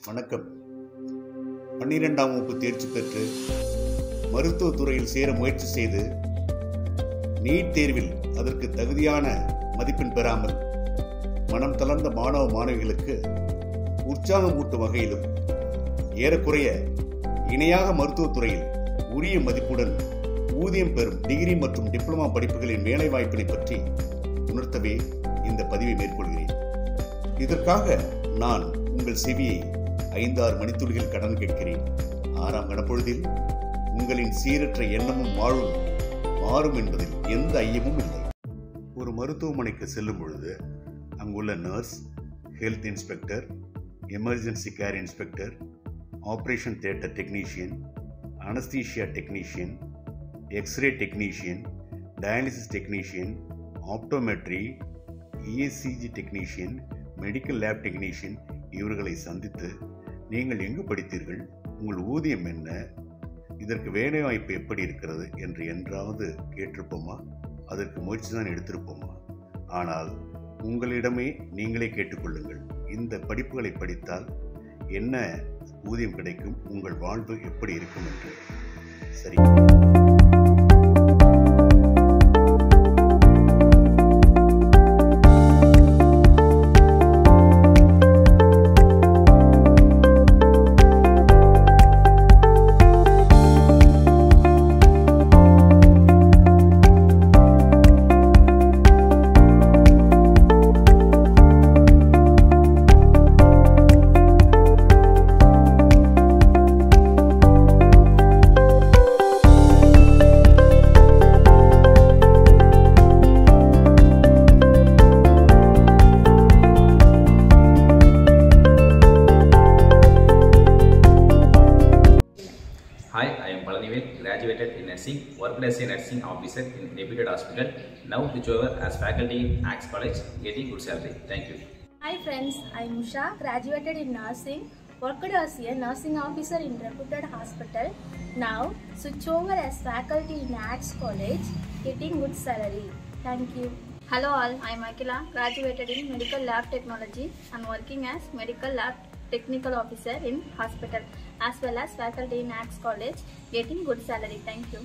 வணக்கம். 12ஆம் வகுப்பு தேர்ச்சி பெற்று மருத்துவத் துறையில் சேர முயற்சி செய்து நீட் தேர்வில் அதற்கு தகுதியான மதிப்பெண் பெறாமல் மனம் தளர்ந்த மாணவ மாணவிகளுக்கு உற்சாகமூட்டும் வகையிலும் ஏறக்குறைய இணையாக மருத்துவத் துறையில் உரிய மதிப்புடன் ஊதியம் பெறும் டிகிரி மற்றும் டிப்ளமா படிப்புகளின் வேலை வாய்ப்பினை பற்றி உணர்த்தவே இந்த பதிவை மேற்கொள்கிறேன். இதற்காக நான் உங்கள் செவியை 5-6 மணித்துளிகள் கடன் கேட்கிறேன். 6ஆம் கணப்பொழுதில் உங்களின் சீரற்ற எண்ணமும் வாழும் மாறும் என்பதில் எந்த ஐயமும் இல்லை. ஒரு மருத்துவமனைக்கு செல்லும் பொழுது அங்குள்ள nurse, health inspector, emergency care inspector, operation theatre technician, anaesthesia technician, x-ray technician, dialysis technician, optometry, ESCG technician, medical lab technician இவர்களை சந்தித்து நீங்கள் எங்கு படித்தீர்கள், உங்கள் ஊதியம் என்ன, இதற்கு வேலை வாய்ப்பு எப்படி இருக்கிறது என்று என்றாவது கேட்டிருப்போமா? அதற்கு முயற்சி தான் எடுத்திருப்போமா? ஆனால் உங்களிடமே நீங்களே கேட்டுக்கொள்ளுங்கள், இந்த படிப்புகளை படித்தால் என்ன ஊதியம் கிடைக்கும், உங்கள் வாழ்வு எப்படி இருக்கும் என்று. சரி, Hi, I am Palanivel, graduated in nursing, worked as a nursing officer in reputed hospital, now switchover as faculty in Axe College, getting good salary. Thank you. Hi friends, I am Usha, graduated in nursing, worked as a nursing officer in reputed hospital, now switch over as faculty in Axe College, getting good salary. Thank you. Hello all, I am Akila, graduated in medical lab technology and working as medical lab technical officer in hospital as well as faculty in Axe College, getting good salary. Thank you.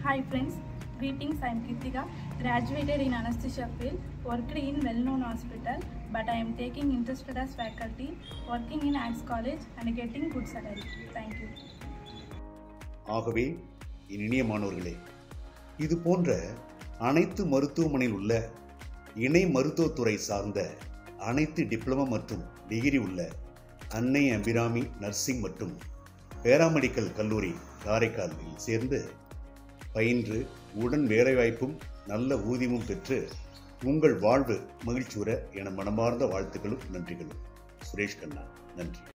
Hi friends, greetings. I am Kritika, graduated in anesthesia field, worked in well-known hospital, but I am taking interested as faculty, working in Axe College and getting good salary. Thank you. ஆகவே இனிய மாணவர்களே, இது போன்ற அனைத்து மருத்துவமனையில் உள்ள இணை மருத்துவத்துறை சார்ந்த அனைத்து டிப்ளமா மற்றும் டிகிரி உள்ள அன்னை அபிராமி நர்சிங் மற்றும் பேராமெடிக்கல் கல்லூரி காரைக்காலில் சேர்ந்து பயின்று உடன் வேலைவாய்ப்பும் நல்ல ஊதியமும் பெற்று உங்கள் வாழ்வு மகிழ்ச்சியுற என மனமார்ந்த வாழ்த்துக்களும் நன்றிகளும். சுரேஷ் கண்ணா, நன்றி.